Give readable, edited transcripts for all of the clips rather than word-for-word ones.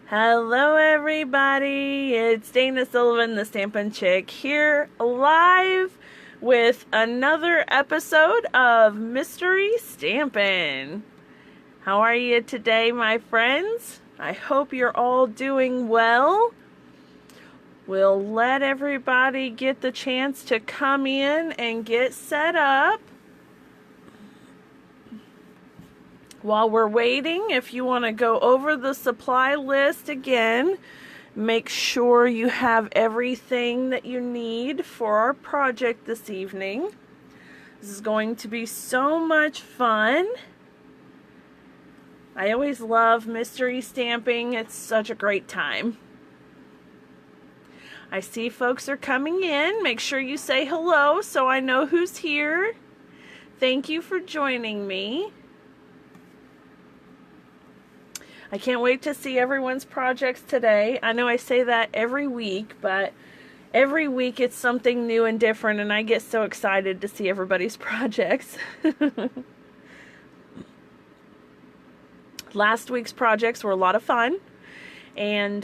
Hello everybody, it's Dana Sullivan, the Stampin' Chick, here live with another episode of Mystery Stampin'. How are you today, my friends? I hope you're all doing well. We'll let everybody get the chance to come in and get set up. While we're waiting, if you want to go over the supply list again, make sure you have everything that you need for our project this evening. This is going to be so much fun. I always love mystery stamping. It's such a great time. I see folks are coming in. Make sure you say hello so I know who's here. Thank you for joining me. I can't wait to see everyone's projects today. I know I say that every week, but every week it's something new and different, and I get so excited to see everybody's projects. Last week's projects were a lot of fun, and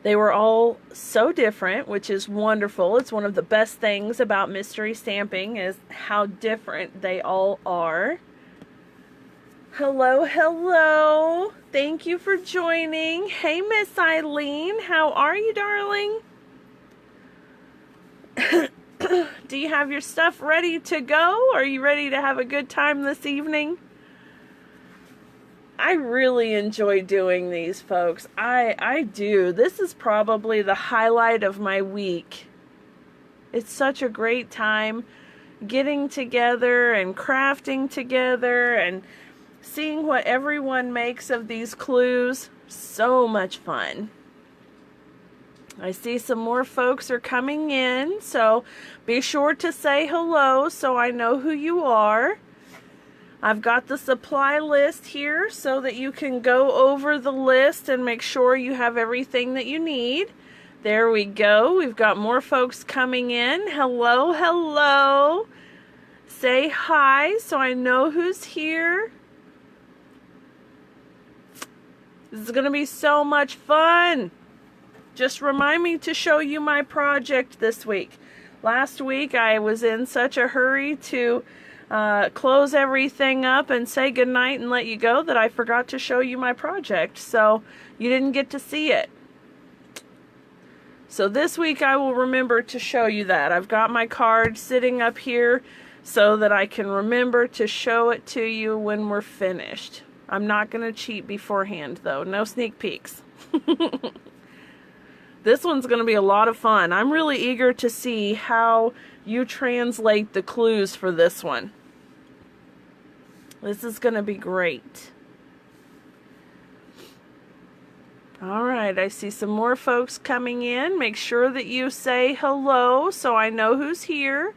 they were all so different, which is wonderful. It's one of the best things about mystery stamping is how different they all are. Hello, hello. Thank you for joining. Hey, Miss Eileen. How are you, darling? Do you have your stuff ready to go? Are you ready to have a good time this evening? I really enjoy doing these, folks. I do. This is probably the highlight of my week. It's such a great time getting together and crafting together and seeing what everyone makes of these clues. So much fun. I see some more folks are coming in, so be sure to say hello so I know who you are. I've got the supply list here so that you can go over the list and make sure you have everything that you need. There we go. We've got more folks coming in. Hello, hello. Say hi so I know who's here. This is going to be so much fun. Just remind me to show you my project this week. Last week I was in such a hurry to close everything up and say goodnight and let you go that I forgot to show you my project. So you didn't get to see it. So this week I will remember to show you that. I've got my card sitting up here so that I can remember to show it to you when we're finished. I'm not going to cheat beforehand, though. No sneak peeks. This one's going to be a lot of fun. I'm really eager to see how you translate the clues for this one. This is going to be great. All right, I see some more folks coming in. Make sure that you say hello so I know who's here.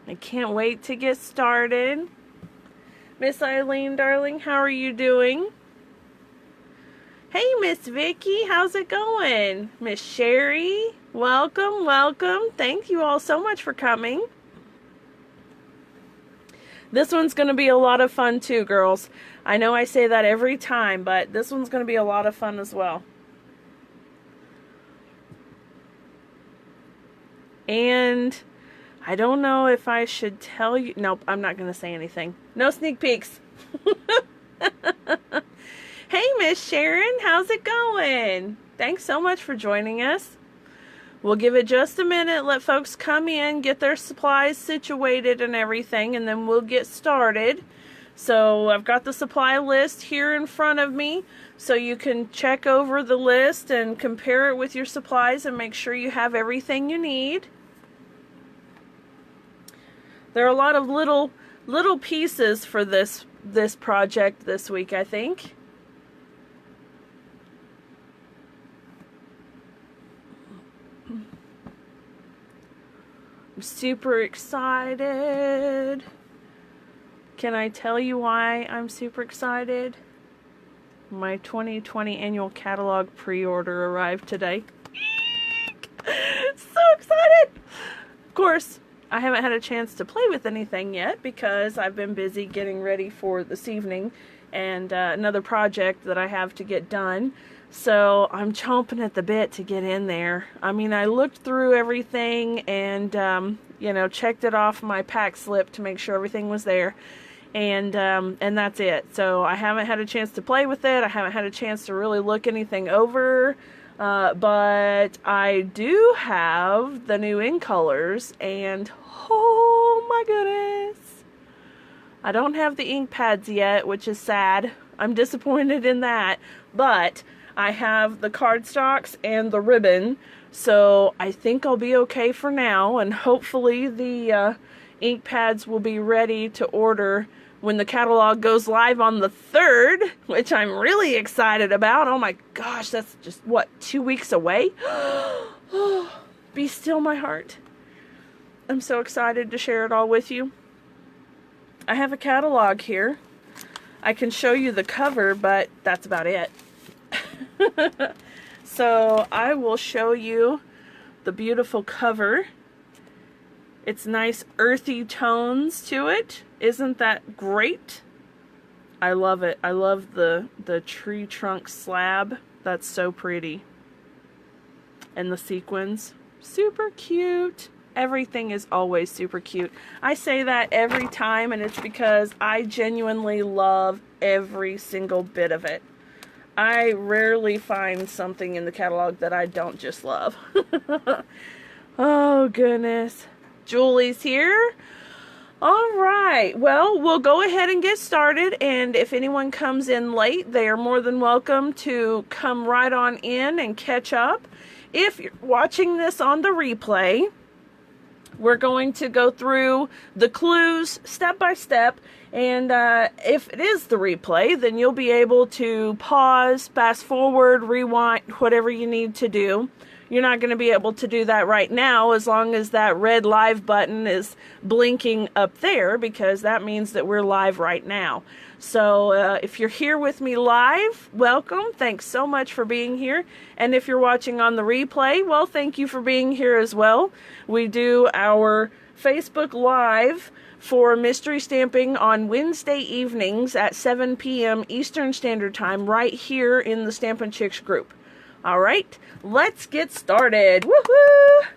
I can't wait to get started. Miss Eileen, darling, how are you doing? Hey, Miss Vicky, how's it going? Miss Sherry, welcome, welcome. Thank you all so much for coming. This one's going to be a lot of fun too, girls. I know I say that every time, but this one's going to be a lot of fun as well. And I don't know if I should tell you. Nope, I'm not going to say anything. No sneak peeks. Hey, Miss Sharon, how's it going? Thanks so much for joining us. We'll give it just a minute, let folks come in, get their supplies situated and everything, and then we'll get started. So I've got the supply list here in front of me, so you can check over the list and compare it with your supplies and make sure you have everything you need. There are a lot of little pieces for this project this week, I think. I'm super excited. Can I tell you why I'm super excited? My 2020 annual catalog pre-order arrived today. So excited! Of course, I haven't had a chance to play with anything yet because I've been busy getting ready for this evening and another project that I have to get done. So I'm chomping at the bit to get in there. I mean, I looked through everything and, you know, checked it off my pack slip to make sure everything was there. And that's it. So I haven't had a chance to play with it. I haven't had a chance to really look anything over. But I do have the new ink colors, and oh my goodness. I don't have the ink pads yet, which is sad. I'm disappointed in that. But I have the cardstocks and the ribbon, so I think I'll be okay for now, and hopefully the ink pads will be ready to order when the catalog goes live on the 3rd, which I'm really excited about. Oh my gosh, that's just, what, 2 weeks away? Be still, my heart. I'm so excited to share it all with you. I have a catalog here. I can show you the cover, but that's about it. So I will show you the beautiful cover. It's nice earthy tones to it. Isn't that great? I love it. I love the tree trunk slab. That's so pretty. And the sequins. Super cute. Everything is always super cute. I say that every time, and it's because I genuinely love every single bit of it. I rarely find something in the catalog that I don't just love. Oh, goodness. Julie's here. All right. Well, we'll go ahead and get started. And if anyone comes in late, they are more than welcome to come right on in and catch up. If you're watching this on the replay, we're going to go through the clues step by step, and if it is the replay, then you'll be able to pause, fast forward, rewind, whatever you need to do. You're not going to be able to do that right now as long as that red live button is blinking up there, because that means that we're live right now. So if you're here with me live, welcome. Thanks so much for being here. And if you're watching on the replay, well, thank you for being here as well. We do our Facebook Live for mystery stamping on Wednesday evenings at 7 p.m. Eastern Standard Time right here in the Stampin' Chicks group. All right, let's get started. Woohoo!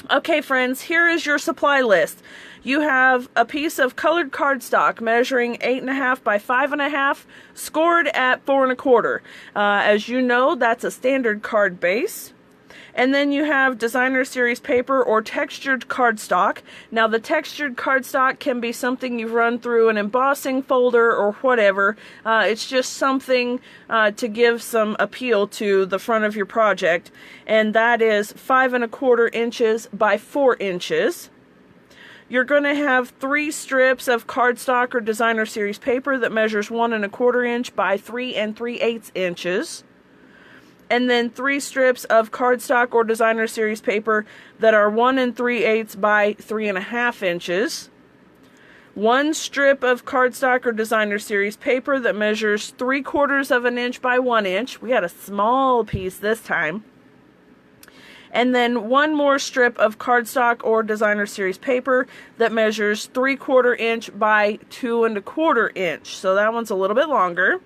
Okay, friends, here is your supply list. You have a piece of colored cardstock measuring 8.5 by 5.5, scored at 4 1/4. As you know, that's a standard card base. And then you have designer series paper or textured cardstock. Now, the textured cardstock can be something you've run through an embossing folder or whatever. It's just something to give some appeal to the front of your project. And that is 5 1/4 inches by 4 inches. You're going to have 3 strips of cardstock or designer series paper that measures 1 1/4 inch by 3 3/8 inches. And then 3 strips of cardstock or designer series paper that are 1 3/8 by 3.5 inches. 1 strip of cardstock or designer series paper that measures 3/4 of an inch by 1 inch. We had a small piece this time. And then 1 more strip of cardstock or designer series paper that measures 3/4 inch by 2 1/4 inch. So that one's a little bit longer.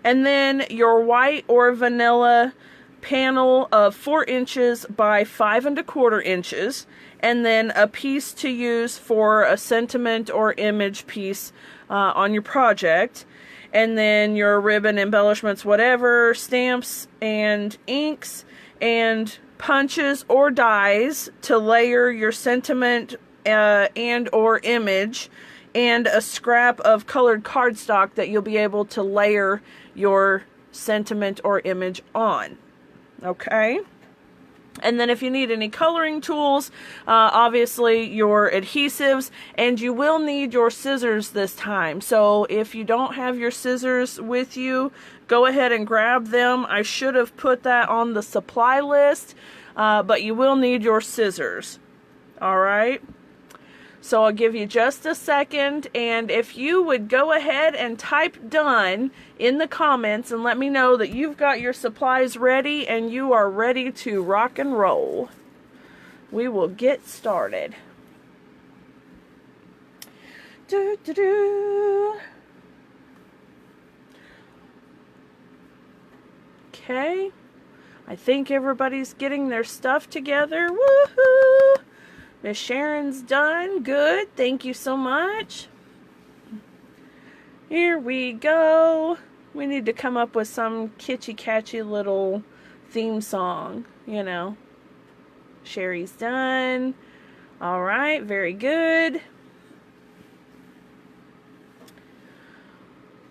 And then your white or vanilla panel of 4 inches by 5 1/4 inches. And then a piece to use for a sentiment or image piece on your project. And then your ribbon, embellishments, whatever, stamps and inks and punches or dies to layer your sentiment and or image, and a scrap of colored cardstock that you'll be able to layer your sentiment or image on. Okay? And then if you need any coloring tools, obviously your adhesives, and you will need your scissors this time. So if you don't have your scissors with you, go ahead and grab them. I should have put that on the supply list, but you will need your scissors. All right? So I'll give you just a second, and if you would go ahead and type done in the comments and let me know that you've got your supplies ready and you are ready to rock and roll. we will get started. Do, do, do. Okay, I think everybody's getting their stuff together. Woohoo! Miss Sharon's done. Good. Thank you so much. Here we go. We need to come up with some kitschy catchy little theme song, you know. Sherry's done. All right, very good.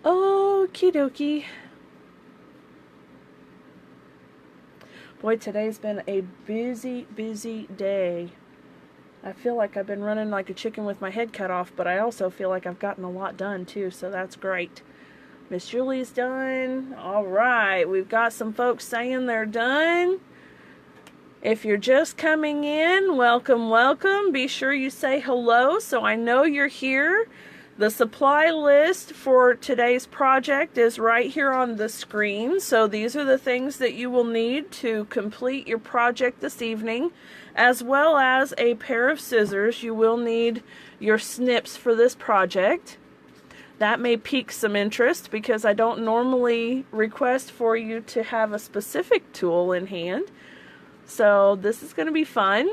Okie dokie. Boy, today's been a busy, busy day. I feel like I've been running like a chicken with my head cut off, but I also feel like I've gotten a lot done too, so that's great. Miss Julie's done. All right, we've got some folks saying they're done. If you're just coming in, welcome, welcome. Be sure you say hello so I know you're here. The supply list for today's project is right here on the screen. So these are the things that you will need to complete your project this evening, as well as a pair of scissors. You will need your snips for this project. That may pique some interest because I don't normally request for you to have a specific tool in hand. So this is going to be fun.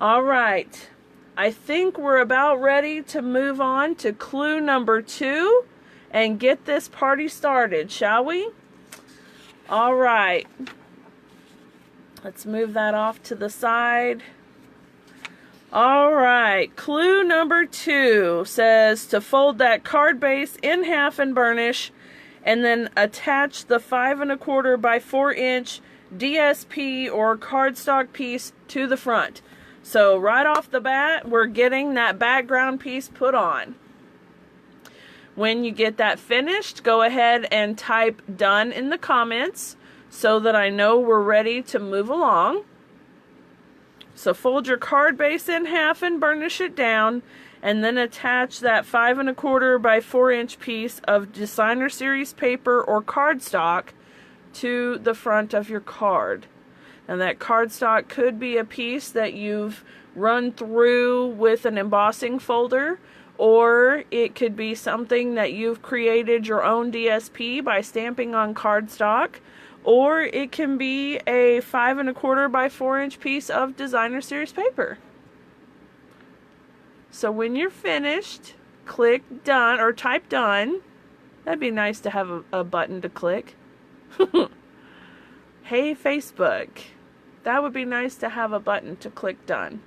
All right. I think we're about ready to move on to clue number 2 and get this party started, shall we? All right. Let's move that off to the side. All right. Clue number 2 says to fold that card base in half and burnish, and then attach the 5 1/4 by 4 inch DSP or cardstock piece to the front. So right off the bat, we're getting that background piece put on. When you get that finished, go ahead and type done in the comments so that I know we're ready to move along. So fold your card base in half and burnish it down, and then attach that 5 1/4 by 4 inch piece of designer series paper or cardstock to the front of your card. And that cardstock could be a piece that you've run through with an embossing folder, or it could be something that you've created your own DSP by stamping on cardstock, or it can be a 5 1/4 by 4 inch piece of designer series paper. So when you're finished, click done or type done. That'd be nice to have a button to click. Hey Facebook. That would be nice to have a button to click done.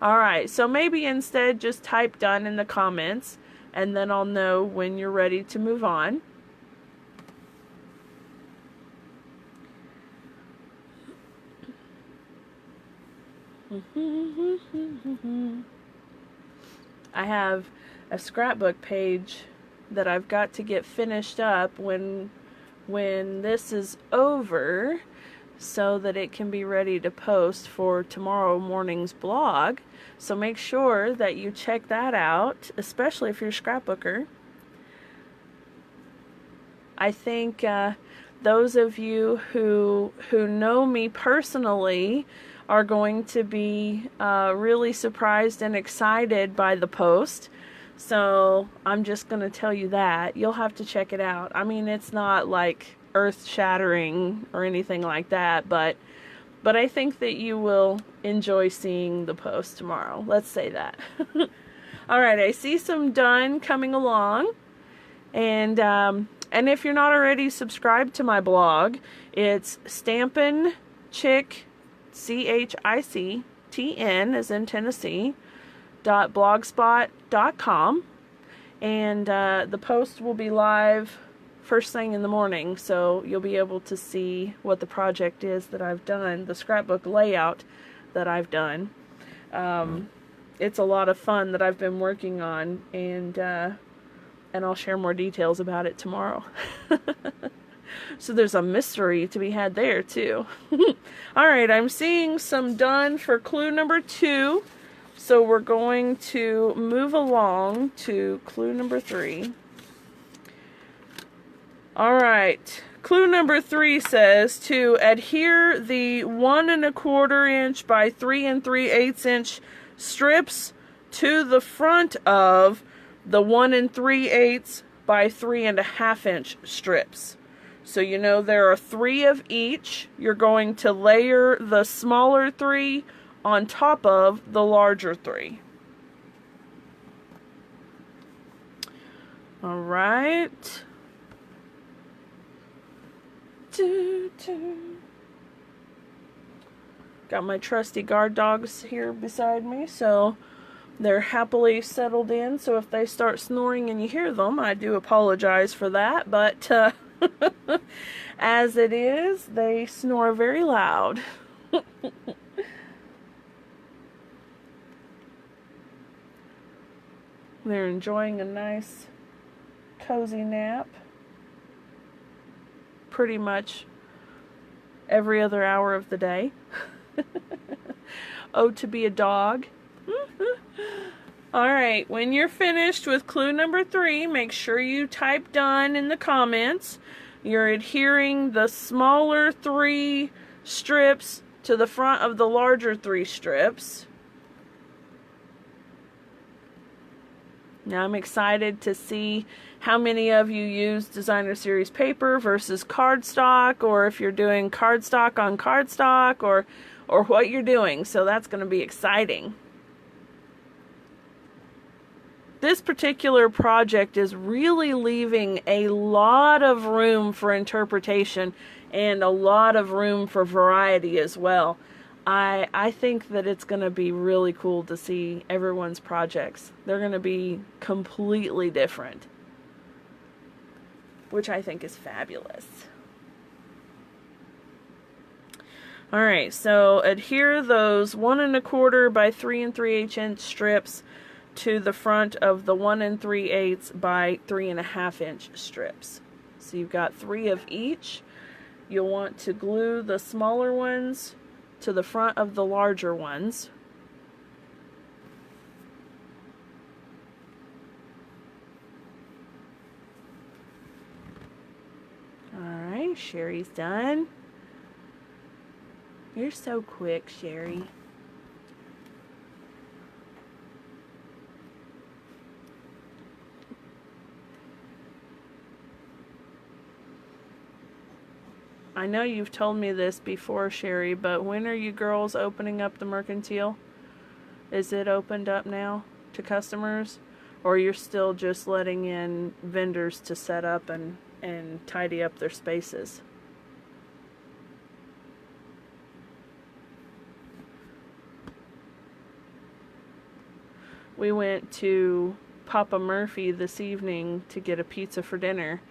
Alright, so maybe instead just type done in the comments, and then I'll know when you're ready to move on. I have a scrapbook page that I've got to get finished up when this is over, so that it can be ready to post for tomorrow morning's blog. So make sure that you check that out, especially if you're a scrapbooker. I think those of you who know me personally are going to be really surprised and excited by the post. So I'm just going to tell you that. You'll have to check it out. I mean, it's not like earth-shattering or anything like that, but I think that you will enjoy seeing the post tomorrow. Let's say that. Alright, I see some done coming along. And if you're not already subscribed to my blog, it's Stampin Chic, CHICTN as in Tennessee, .blogspot.com, and the post will be live first thing in the morning, so you'll be able to see what the project is that I've done, the scrapbook layout that I've done. It's a lot of fun that I've been working on, and I'll share more details about it tomorrow. So there's a mystery to be had there too. Alright, I'm seeing some done for clue number 2. So we're going to move along to clue number 3. Alright, Clue number 3 says to adhere the 1 1/4 inch by 3 3/8 inch strips to the front of the 1 3/8 by 3 1/2 inch strips. So you know there are 3 of each. You're going to layer the smaller 3 on top of the larger 3. All right. Got my trusty guard dogs here beside me, so they're happily settled in. So if they start snoring and you hear them, I do apologize for that, but as it is, they snore very loud. They're enjoying a nice cozy nap pretty much every other hour of the day. Oh, to be a dog. Alright, when you're finished with clue number 3, make sure you type done in the comments. You're adhering the smaller 3 strips to the front of the larger 3 strips. Now I'm excited to see how many of you use designer series paper versus cardstock, or if you're doing cardstock on cardstock, or what you're doing. So that's going to be exciting. This particular project is really leaving a lot of room for interpretation and a lot of room for variety as well. I think that it's going to be really cool to see everyone's projects. They're going to be completely different, which I think is fabulous. Alright, so adhere those 1 1/4 by 3 3/8 inch strips to the front of the 1 3/8 by 3 1/2 inch strips. So you've got 3 of each. You'll want to glue the smaller ones to the front of the larger ones. Alright, Sherry's done. You're so quick, Sherry. I know you've told me this before, Sherry, but when are you girls opening up the mercantile? Is it opened up now to customers? Or you're still just letting in vendors to set up and tidy up their spaces? We went to Papa Murphy this evening to get a pizza for dinner,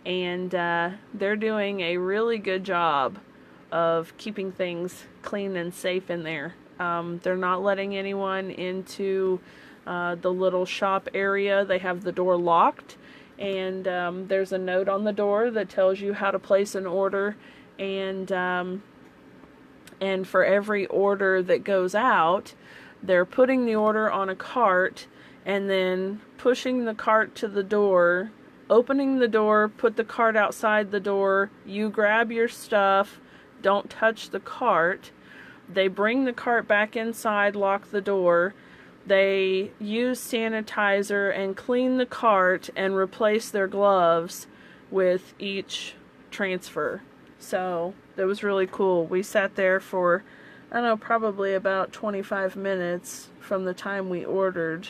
and they're doing a really good job of keeping things clean and safe in there. They're not letting anyone into the little shop area. They have the door locked, and there's a note on the door that tells you how to place an order, and for every order that goes out, they're putting the order on a cart and then pushing the cart to the door, opening the door, put the cart outside the door, you grab your stuff, don't touch the cart. They bring the cart back inside, lock the door. They use sanitizer and clean the cart and replace their gloves with each transfer. So that was really cool. We sat there for, I don't know, probably about 25 minutes from the time we ordered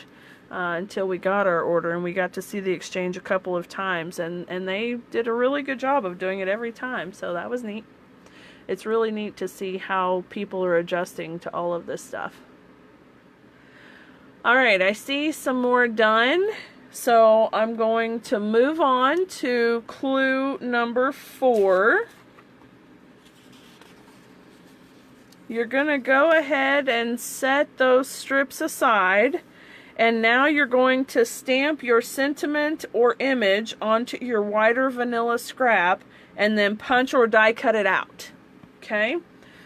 until we got our order, and we got to see the exchange a couple of times, and they did a really good job of doing it every time, so that was neat. It's really neat to see how people are adjusting to all of this stuff. Alright, I see some more done, so I'm going to move on to clue number 4. You're going to go ahead and set those strips aside, and now you're going to stamp your sentiment or image onto your whiter vanilla scrap and then punch or die cut it out. Okay?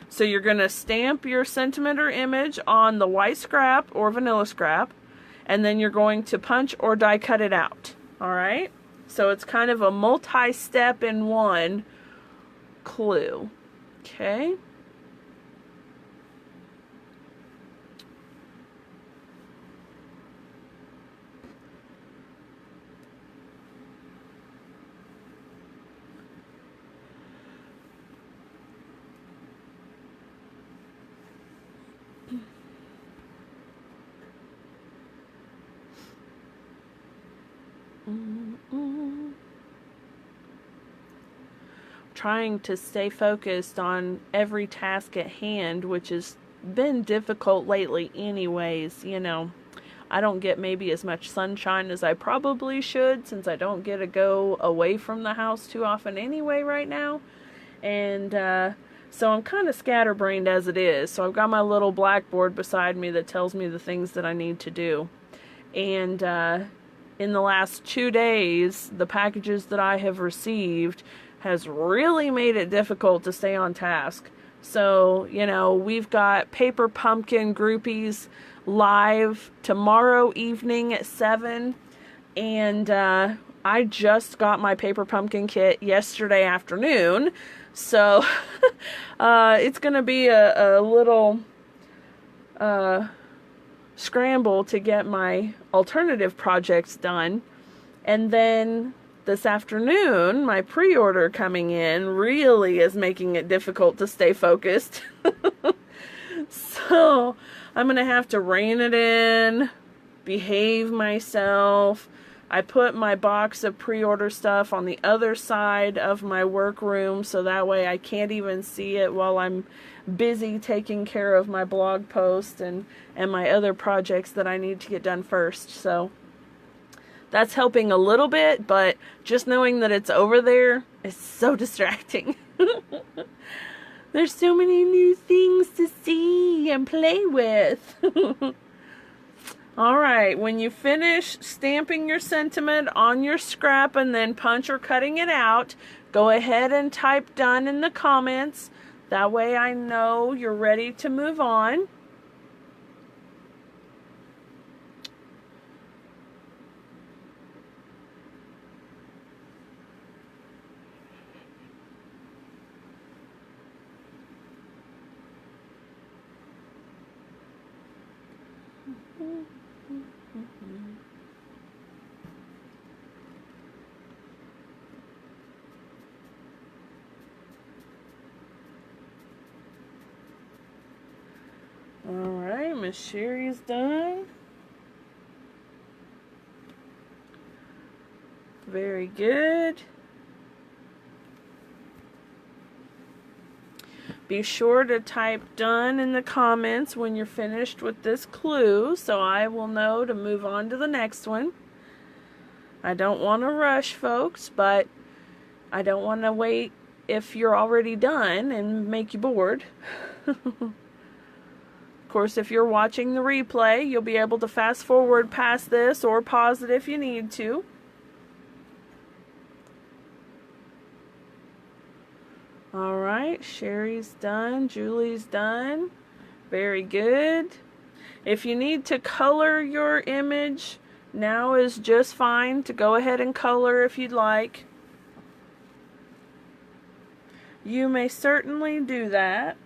So you're going to stamp your sentiment or image on the white scrap or vanilla scrap, and then you're going to punch or die cut it out. Alright? So it's kind of a multi-step in one clue. Okay. Trying to stay focused on every task at hand, which has been difficult lately anyways. You know, I don't get maybe as much sunshine as I probably should, since I don't get to go away from the house too often anyway right now. And so I'm kind of scatterbrained as it is. So I've got my little blackboard beside me that tells me the things that I need to do. And in the last 2 days, the packages that I have received has really made it difficult to stay on task. So, you know, we've got Paper Pumpkin Groupies live tomorrow evening at 7. And I just got my Paper Pumpkin kit yesterday afternoon. So it's going to be a little scramble to get my alternative projects done. And then this afternoon, my pre-order coming in really is making it difficult to stay focused. So I'm going to have to rein it in, behave myself. I put my box of pre-order stuff on the other side of my workroom, so that way I can't even see it while I'm busy taking care of my blog post and my other projects that I need to get done first. So that's helping a little bit, but just knowing that it's over there is so distracting. There's so many new things to see and play with. Alright, when you finish stamping your sentiment on your scrap and then punch or cutting it out, go ahead and type done in the comments. That way I know you're ready to move on. Alright, Miss Sherry's done. Very good. Be sure to type done in the comments when you're finished with this clue, so I will know to move on to the next one. I don't want to rush, folks, but I don't want to wait if you're already done and make you bored. Of course, if you're watching the replay, you'll be able to fast forward past this or pause it if you need to. Alright, Sherry's done, Julie's done. Very good. If you need to color your image, now is just fine to go ahead and color if you'd like. You may certainly do that.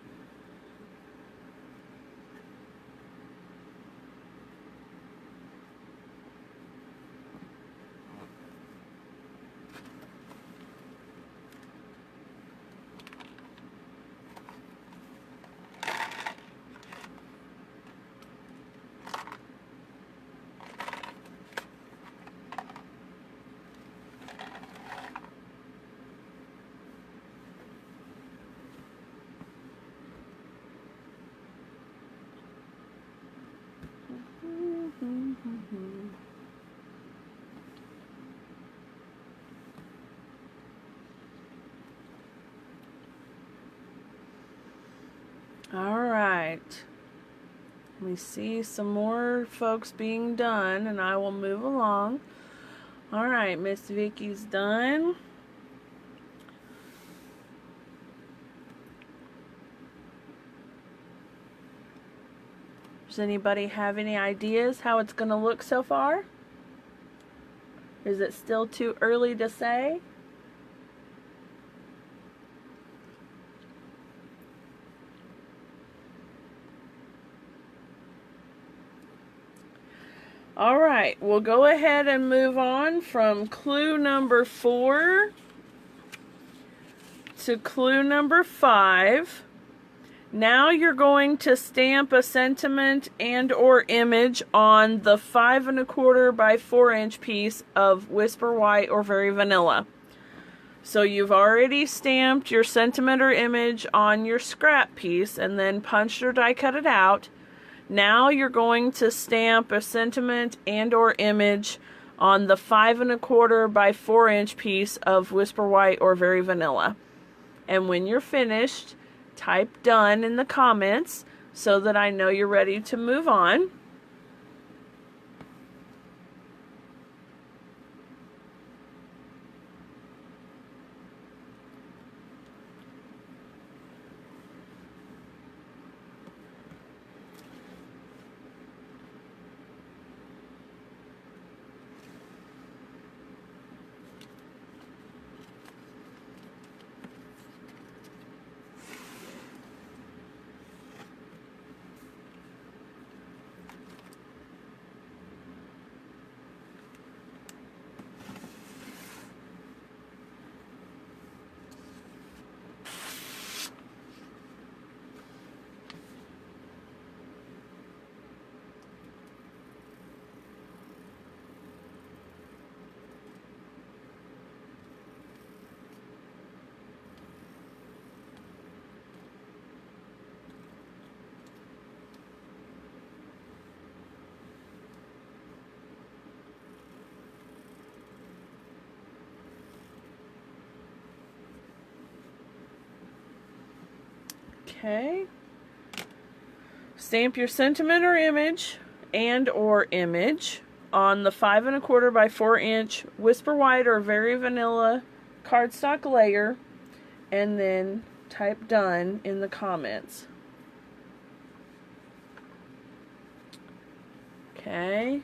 Alright, let me see some more folks being done and I will move along. Alright, Miss Vicky's done. Does anybody have any ideas how it's going to look so far? Is it still too early to say? right, we'll go ahead and move on from clue number 4 to clue number 5. Now you're going to stamp a sentiment and or image on the 5 1/4 by 4 inch piece of Whisper White or Very Vanilla. So you've already stamped your sentiment or image on your scrap piece and then punched or die cut it out. Now you're going to stamp a sentiment and or image on the 5 1/4 by 4 inch piece of Whisper White or Very Vanilla. And when you're finished, type done in the comments so that I know you're ready to move on. Okay. Stamp your sentiment or image and or image on the 5 1/4 by 4 inch Whisper White or Very Vanilla cardstock layer, and then type done in the comments. Okay.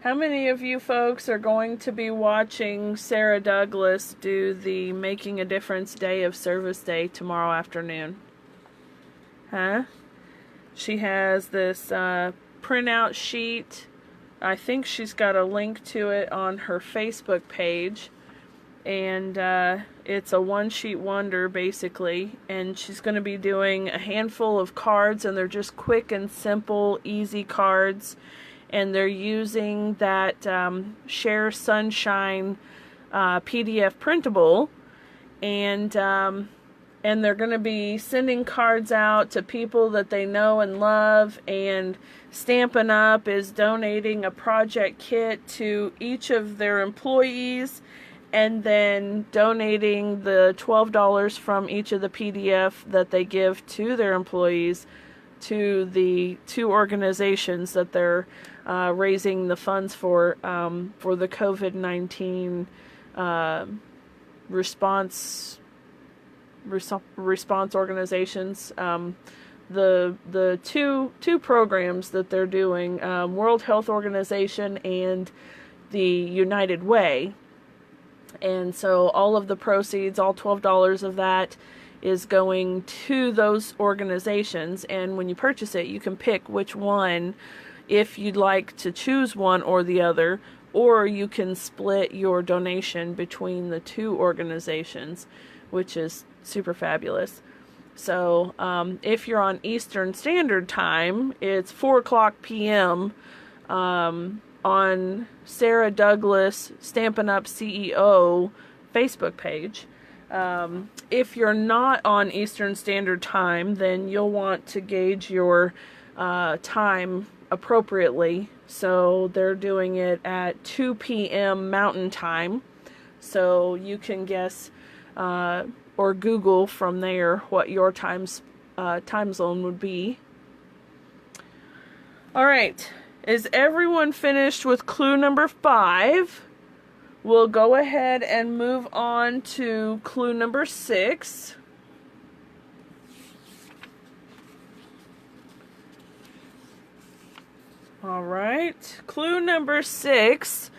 How many of you folks are going to be watching Sarah Douglas do the Making a Difference Day of Service Day tomorrow afternoon? Huh? She has this printout sheet. I think she's got a link to it on her Facebook page. And it's a one-sheet wonder, basically. And she's going to be doing a handful of cards, and they're just quick and simple, easy cards. And they're using that Share Sunshine PDF printable. And they're going to be sending cards out to people that they know and love, and Stampin' Up! Is donating a project kit to each of their employees, and then donating the $12 from each of the PDF that they give to their employees to the 2 organizations that they're raising the funds for the COVID-19 response organizations. The two programs that they're doing, World Health Organization and the United Way. And so all of the proceeds, all $12 of that, is going to those organizations. And when you purchase it, you can pick which one, if you'd like to choose one or the other, or you can split your donation between the 2 organizations, which is super fabulous. So if you're on Eastern Standard Time, it's 4:00 p.m. On Sarah Douglas Stampin' Up! CEO Facebook page. If you're not on Eastern Standard Time, then you'll want to gauge your time appropriately. So they're doing it at 2 p.m. Mountain Time. So you can guess or Google from there what your time zone would be. All right. Is everyone finished with clue number 5? We'll go ahead and move on to clue number 6. All right. Clue number 6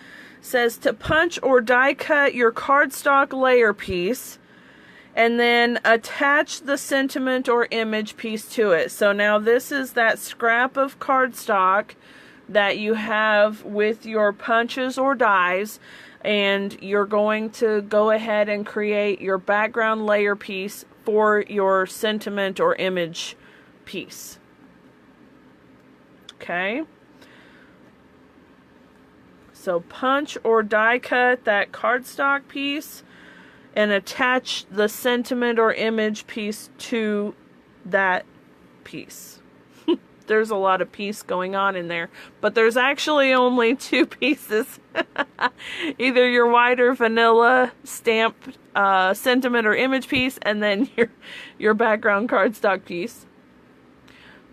says to punch or die cut your cardstock layer piece and then attach the sentiment or image piece to it. So now this is that scrap of cardstock that you have with your punches or dies, and you're going to go ahead and create your background layer piece for your sentiment or image piece. Okay? So punch or die cut that cardstock piece and attach the sentiment or image piece to that piece. There's a lot of piece going on in there, but there's actually only two pieces. Either your white or vanilla stamp sentiment or image piece, and then your background cardstock piece.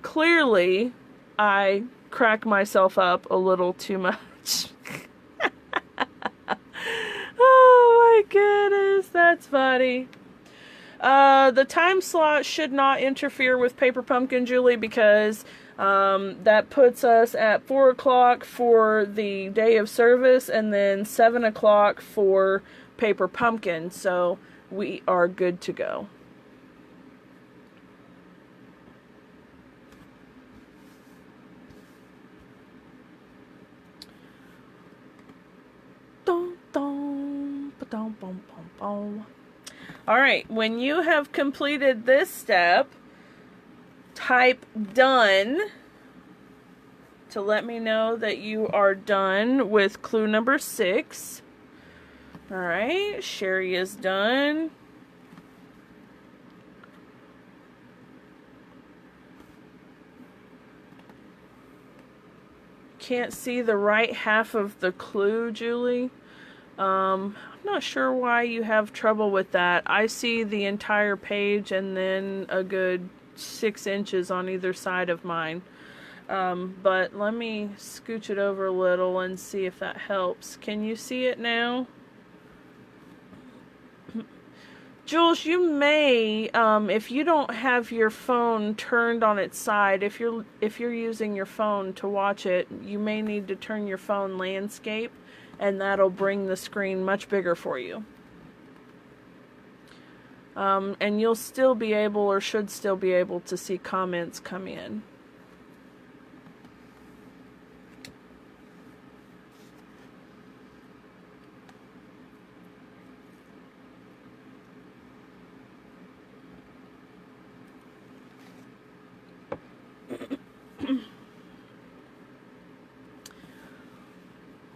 Clearly, I crack myself up a little too much. Oh my goodness, that's funny. The time slot should not interfere with Paper Pumpkin, Julie, because that puts us at 4 o'clock for the day of service and then 7 o'clock for Paper Pumpkin, so we are good to go. Alright, when you have completed this step, type done to let me know that you are done with clue number 6. Alright, Sherry is done. Can't see the right half of the clue, Julie. I'm not sure why you have trouble with that. I see the entire page and then a good 6 inches on either side of mine. But let me scooch it over a little and see if that helps. Can you see it now? Jules, you may, if you don't have your phone turned on its side, if you're using your phone to watch it, you may need to turn your phone landscape, and that'll bring the screen much bigger for you. And you'll still be able, or should still be able, to see comments come in.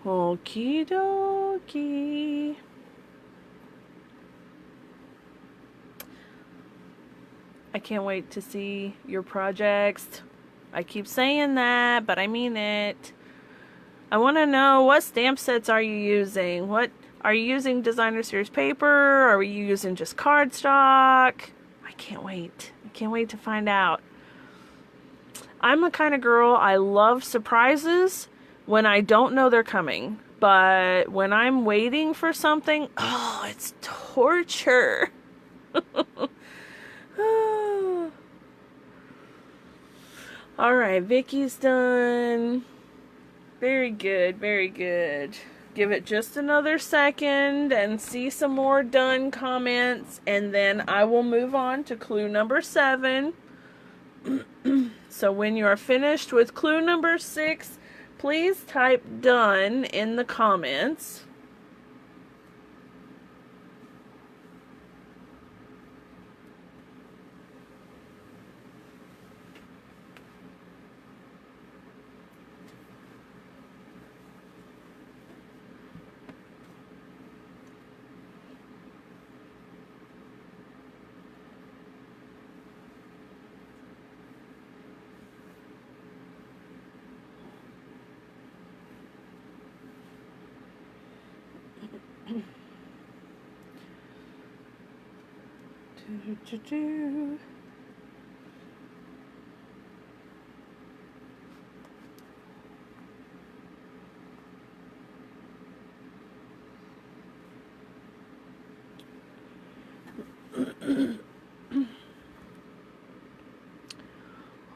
Okie dokie. I can't wait to see your projects. I keep saying that, but I mean it. I want to know, what stamp sets are you using? What are you using? Designer Series paper? Are you using just cardstock? I can't wait. I can't wait to find out. I'm the kind of girl, I love surprises when I don't know they're coming. But when I'm waiting for something, oh, it's torture. Alright, Vicky's done. Very good, very good. Give it just another second and see some more done comments, and then I will move on to clue number 7. So when you are finished with clue number 6, please type done in the comments.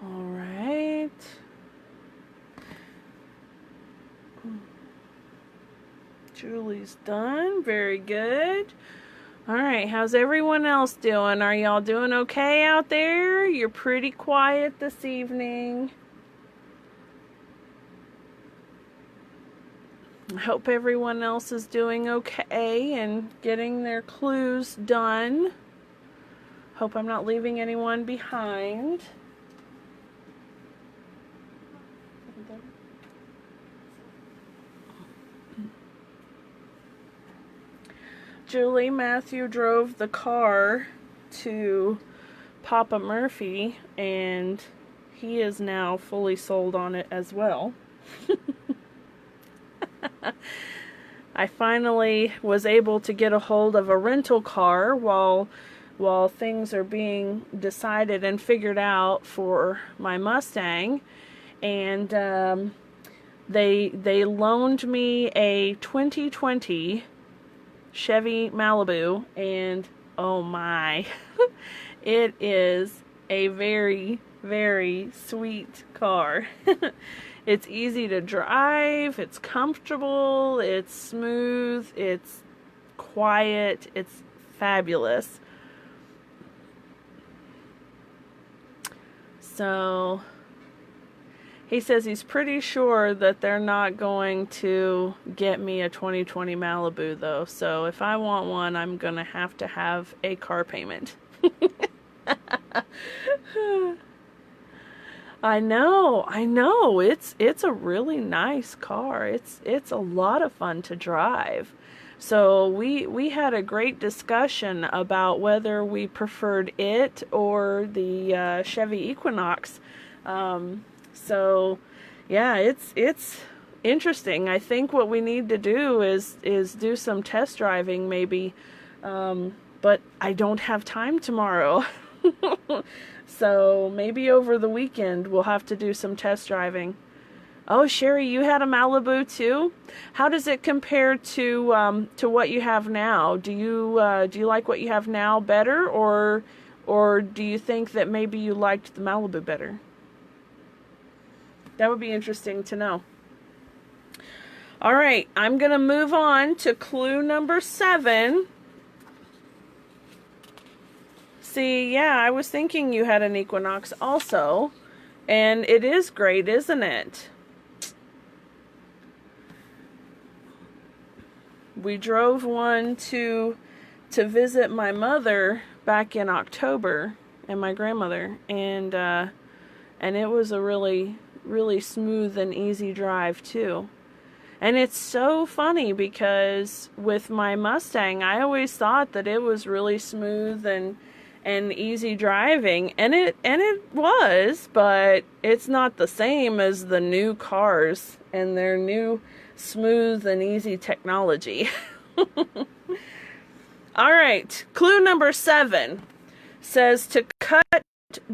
All right. Julie's done. Very good. Alright, how's everyone else doing? Are y'all doing okay out there? You're pretty quiet this evening. I hope everyone else is doing okay and getting their clues done. Hope I'm not leaving anyone behind. Julie, Matthew drove the car to Papa Murphy, and he is now fully sold on it as well. I finally was able to get a hold of a rental car while things are being decided and figured out for my Mustang, and they loaned me a 2020 Chevy Malibu, and oh my, it is a very, very sweet car. It's easy to drive, it's comfortable, it's smooth, it's quiet, it's fabulous. So he says he's pretty sure that they're not going to get me a 2020 Malibu though. So if I want one, I'm going to have a car payment. I know. It's a really nice car. It's a lot of fun to drive. So we had a great discussion about whether we preferred it or the Chevy Equinox. So yeah, it's interesting. I think what we need to do is do some test driving maybe, but I don't have time tomorrow. So maybe over the weekend we'll have to do some test driving. Oh, Sherry, you had a Malibu too? How does it compare to what you have now? Do you like what you have now better, or do you think that maybe you liked the Malibu better? That would be interesting to know. All right, I'm going to move on to clue number 7. See, yeah, I was thinking you had an Equinox also, and it is great, isn't it? We drove one to visit my mother back in October, and my grandmother, and it was a really, really smooth and easy drive too. And it's so funny because with my Mustang, I always thought that it was really smooth and easy driving, and it was, but it's not the same as the new cars and their new smooth and easy technology. All right, clue number 7 says to cut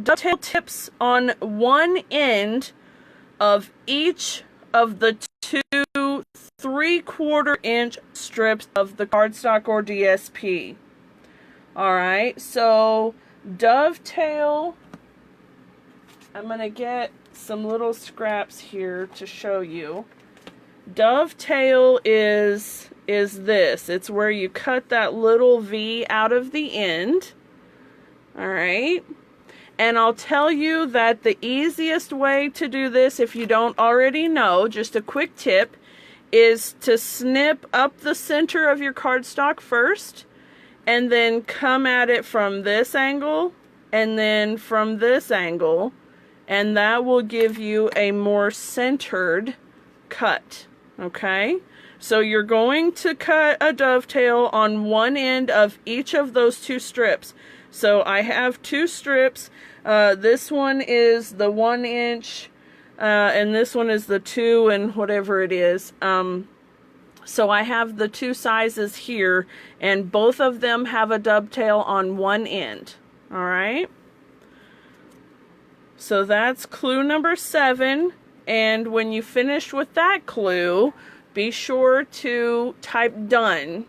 dovetail tips on one end of each of the 2 3/4 inch strips of the cardstock or DSP. Alright, so dovetail, I'm going to get some little scraps here to show you. Dovetail is this. It's where you cut that little V out of the end. Alright, and I'll tell you that the easiest way to do this, if you don't already know, just a quick tip, is to snip up the center of your cardstock first, and then come at it from this angle, and then from this angle, and that will give you a more centered cut, okay? So you're going to cut a dovetail on one end of each of those 2 strips. So I have 2 strips. This one is the 1 inch, and this one is the 2 and whatever it is. So I have the 2 sizes here, and both of them have a dovetail on one end. All right. So that's clue number 7. And when you finish with that clue, be sure to type done.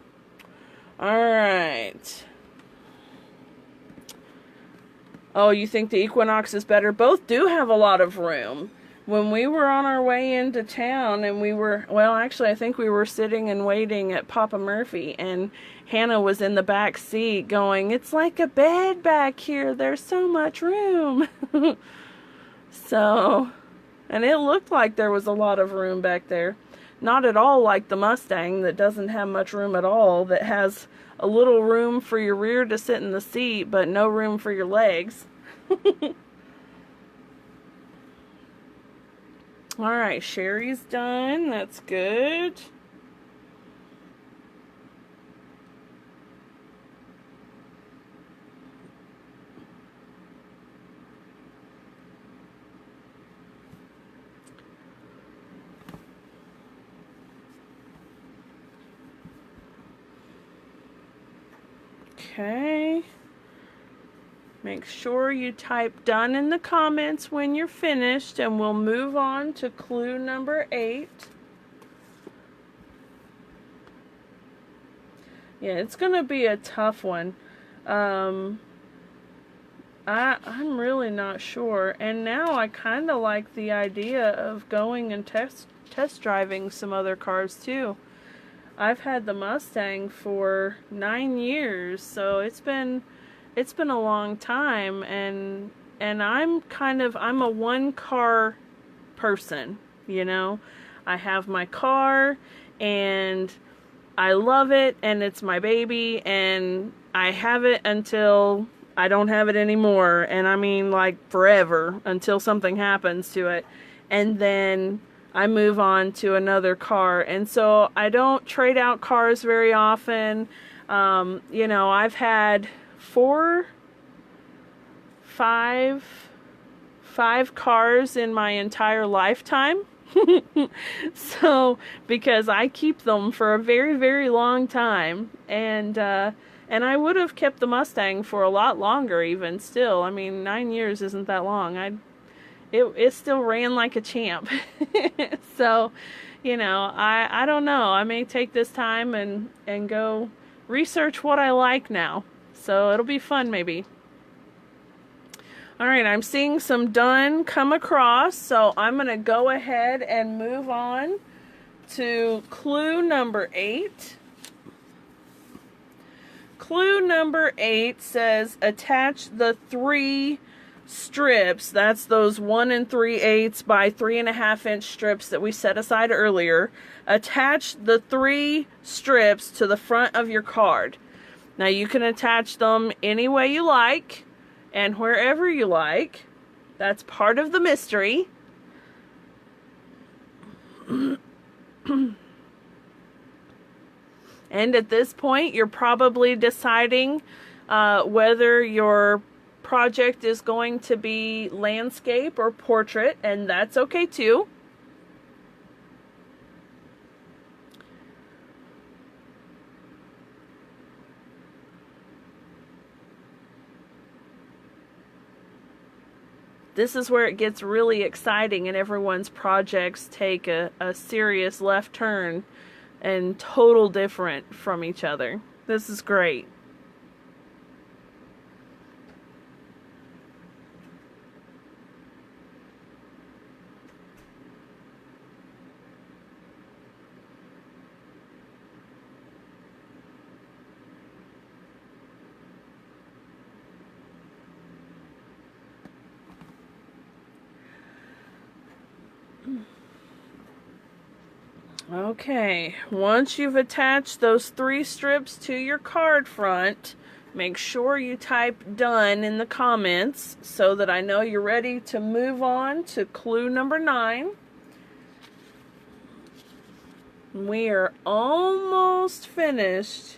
All right. Oh, you think the Equinox is better? Both do have a lot of room. When we were on our way into town, and well, actually, I think we were sitting and waiting at Papa Murphy, and Hannah was in the back seat going, "It's like a bed back here. There's so much room." So, and it looked like there was a lot of room back there. Not at all like the Mustang that doesn't have much room at all, that has a little room for your rear to sit in the seat, but no room for your legs. Alright, Sherry's done. That's good. Okay. Make sure you type done in the comments when you're finished, and we'll move on to clue number 8. Yeah, it's going to be a tough one. I'm really not sure. And now I kind of like the idea of going and test driving some other cars too. I've had the Mustang for 9 years, so it's been a long time, and I'm a one car person, you know. I have my car and I love it, and it's my baby, and I have it until I don't have it anymore, and I mean like forever, until something happens to it, and then I move on to another car. And so I don't trade out cars very often. You know, I've had five cars in my entire lifetime. So, because I keep them for a very, very long time, and I would have kept the Mustang for a lot longer even still. I mean, 9 years isn't that long. It still ran like a champ. So, you know, I don't know. I may take this time and go research what I like now. So it'll be fun maybe. Alright, I'm seeing some done come across, so I'm going to go ahead and move on to clue number 8. Clue number 8 says attach the 3 strips. That's those 1 3/8 by 3.5 inch strips that we set aside earlier. Attach the 3 strips to the front of your card. Now you can attach them any way you like and wherever you like. That's part of the mystery. And at this point you're probably deciding whether your project is going to be landscape or portrait, and that's okay too. This is where it gets really exciting and everyone's projects take a serious left turn and total different from each other. This is great. Okay, once you've attached those 3 strips to your card front, make sure you type done in the comments so that I know you're ready to move on to clue number 9. We are almost finished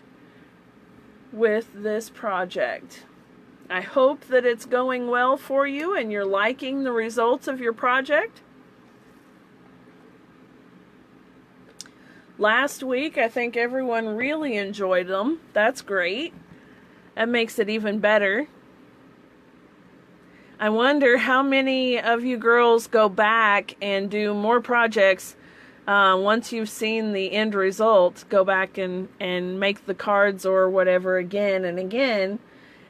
with this project. I hope that it's going well for you and you're liking the results of your project. Last week, I think everyone really enjoyed them. That's great. That makes it even better. I wonder how many of you girls go back and do more projects once you've seen the end result. Go back and make the cards or whatever again and again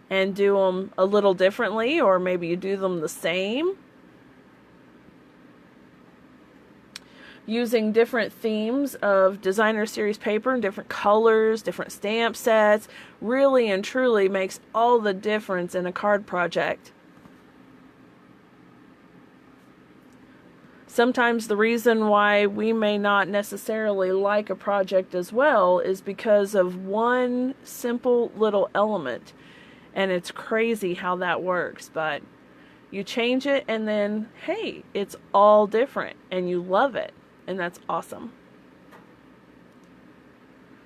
and do them a little differently, or maybe you do them the same. Using different themes of designer series paper and different colors, different stamp sets, really and truly makes all the difference in a card project. sometimes the reason why we may not necessarily like a project as well is because of one simple little element. And it's crazy how that works, but you change it and then, hey, it's all different and you love it. And that's awesome.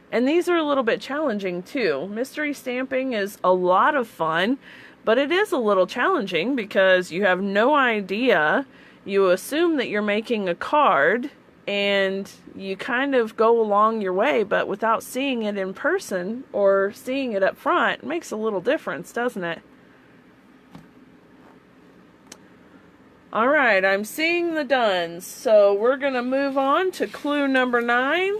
And these are a little bit challenging too. Mystery stamping is a lot of fun, but it is a little challenging because you have no idea. You assume that you're making a card and you kind of go along your way, but without seeing it in person or seeing it up front, it makes a little difference, doesn't it? All right, I'm seeing the dones, so we're going to move on to clue number 9.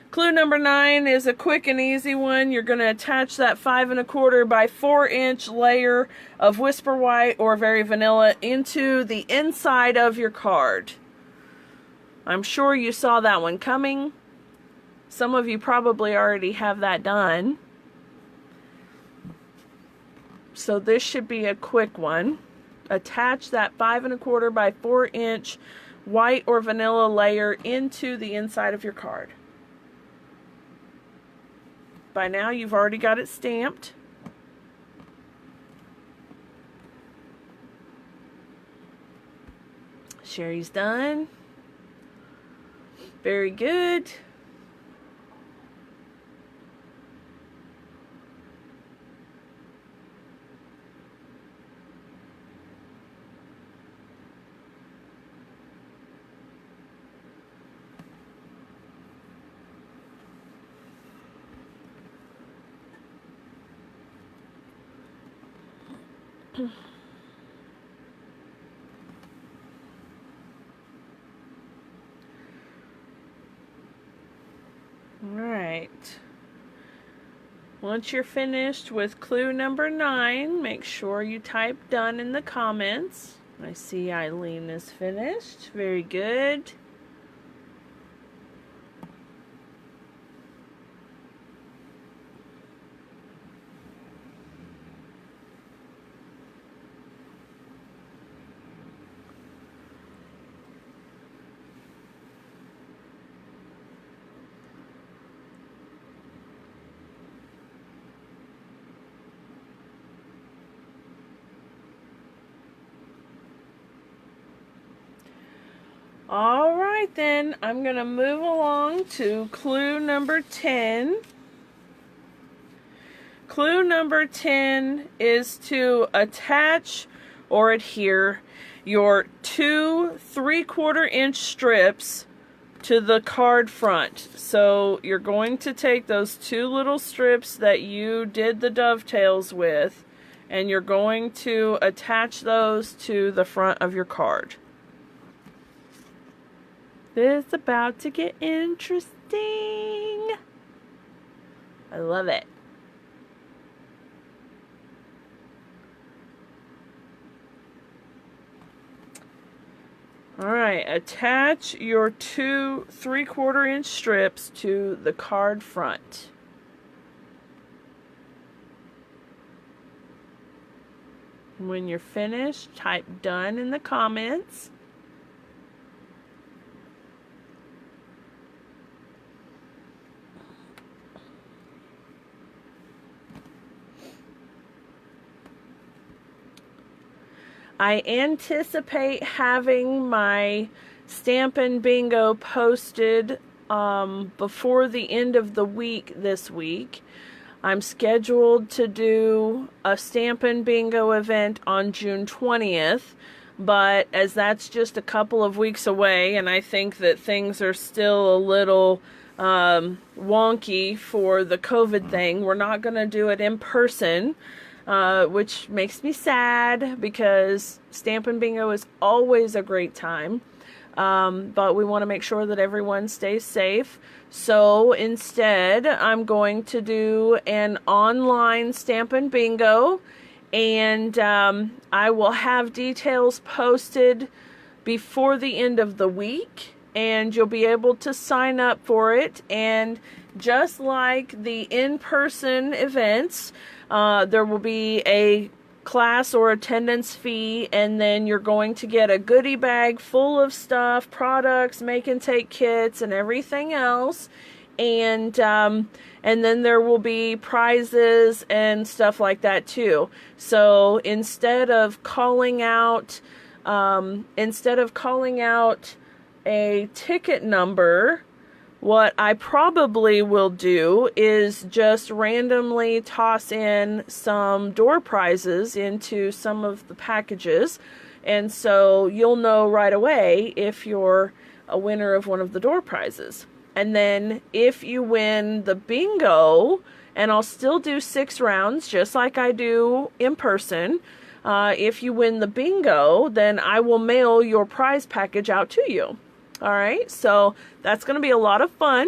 Clue number 9 is a quick and easy one. You're going to attach that 5 1/4 by 4 inch layer of Whisper White or Very Vanilla into the inside of your card. I'm sure you saw that one coming. Some of you probably already have that done. So this should be a quick one. Attach that 5 1/4 by 4 inch white or vanilla layer into the inside of your card. By now you've already got it stamped. Sherry's done. Very good. Alright, once you're finished with clue number 9, make sure you type done in the comments. I see Eileen is finished. Very good. Alright then, I'm going to move along to clue number 10. Clue number 10 is to attach or adhere your 2 3/4 inch strips to the card front. So you're going to take those 2 little strips that you did the dovetails with, and you're going to attach those to the front of your card. It's about to get interesting. I love it. Alright, attach your 2 3/4 inch strips to the card front. When you're finished, type done in the comments. I anticipate having my Stampin' Bingo posted before the end of the week this week. I'm scheduled to do a Stampin' Bingo event on June 20th, but as that's just a couple of weeks away, and I think that things are still a little wonky for the COVID thing, we're not going to do it in person. Which makes me sad because Stampin' Bingo is always a great time, but we want to make sure that everyone stays safe. So instead, I'm going to do an online Stampin' Bingo, and I will have details posted before the end of the week, and you'll be able to sign up for it. And just like the in-person events, there will be a class or attendance fee, and then you're going to get a goodie bag full of stuff, products, make and take kits, and everything else. And then there will be prizes and stuff like that too. So instead of calling out a ticket number, what I probably will do is just randomly toss in some door prizes into some of the packages. And so you'll know right away if you're a winner of one of the door prizes. And then if you win the bingo, and I'll still do 6 rounds just like I do in person, if you win the bingo, then I will mail your prize package out to you. All right, so that's going to be a lot of fun.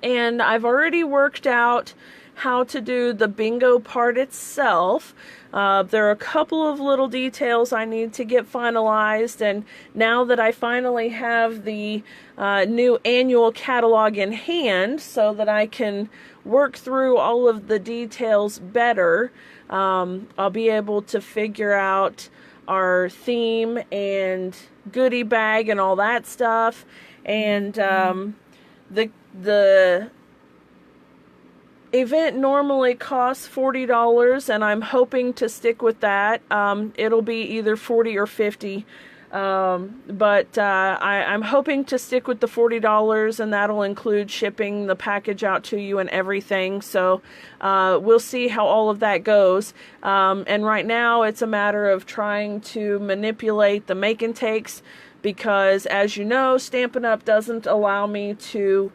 And I've already worked out how to do the bingo part itself. There are a couple of little details I need to get finalized, and now that I finally have the new annual catalog in hand so that I can work through all of the details better, I'll be able to figure out our theme and goodie bag and all that stuff. And the event normally costs $40, and I'm hoping to stick with that. It'll be either $40 or $50, but I'm hoping to stick with the $40, and that'll include shipping the package out to you and everything. So we'll see how all of that goes. And right now it's a matter of trying to manipulate the make and takes, because as you know, Stampin' Up! Doesn't allow me to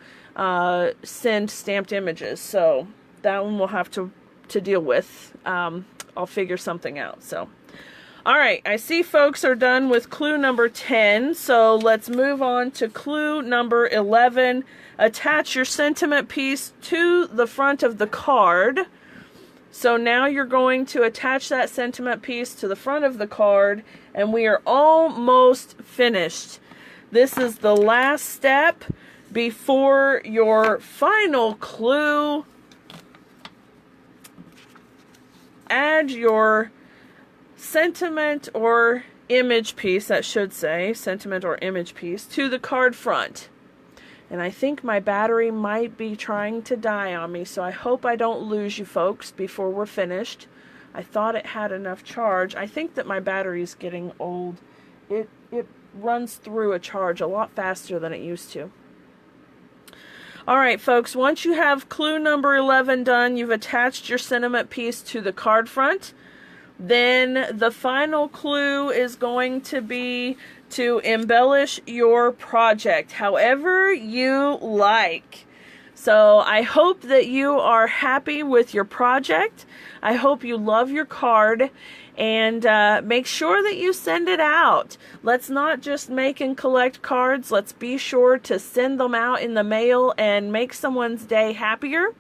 send stamped images, so that one we'll have to deal with. I'll figure something out. So, all right, I see folks are done with clue number 10, so let's move on to clue number 11. Attach your sentiment piece to the front of the card. So now you're going to attach that sentiment piece to the front of the card, and we are almost finished. This is the last step before your final clue. Add your sentiment or image piece, that should say, sentiment or image piece, to the card front. And I think my battery might be trying to die on me, so I hope I don't lose you folks before we're finished. I thought it had enough charge. I think that my battery's getting old. It runs through a charge a lot faster than it used to. Alright folks, once you have clue number 11 done, you've attached your sentiment piece to the card front. Then the final clue is going to be to embellish your project however you like. So I hope that you are happy with your project. I hope you love your card, and make sure that you send it out. Let's not just make and collect cards. Let's be sure to send them out in the mail and make someone's day happier.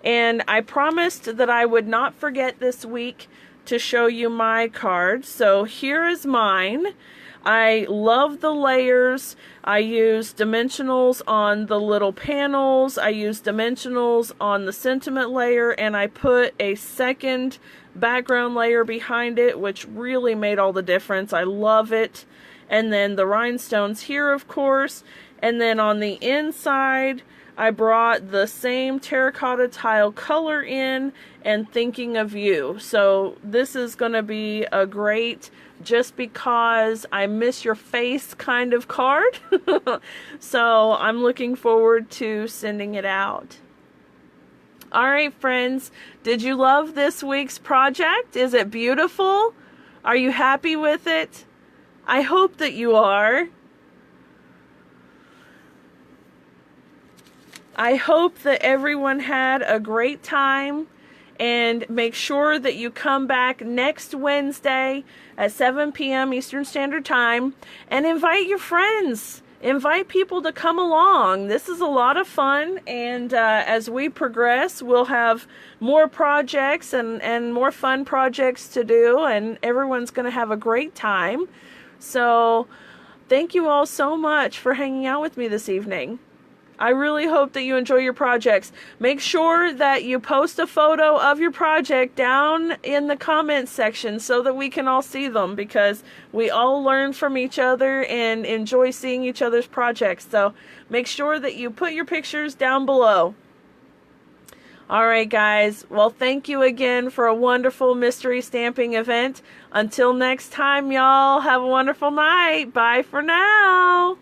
And I promised that I would not forget this week to show you my card. So here is mine. I love the layers. I use dimensionals on the little panels. I use dimensionals on the sentiment layer, and I put a second background layer behind it, which really made all the difference. I love it. And then the rhinestones here, of course. And then on the inside, I brought the same terracotta tile color in and thinking of you. So this is going to be a great just because I miss your face kind of card. So I'm looking forward to sending it out. Alright friends, did you love this week's project? Is it beautiful? Are you happy with it? I hope that you are. I hope that everyone had a great time, and make sure that you come back next Wednesday at 7 p.m. Eastern Standard Time and invite your friends. Invite people to come along. This is a lot of fun, and as we progress, we'll have more projects and more fun projects to do, and everyone's going to have a great time. So thank you all so much for hanging out with me this evening. I really hope that you enjoy your projects. Make sure that you post a photo of your project down in the comments section so that we can all see them, because we all learn from each other and enjoy seeing each other's projects. So make sure that you put your pictures down below. Alright guys, well thank you again for a wonderful mystery stamping event. Until next time, y'all, have a wonderful night. Bye for now.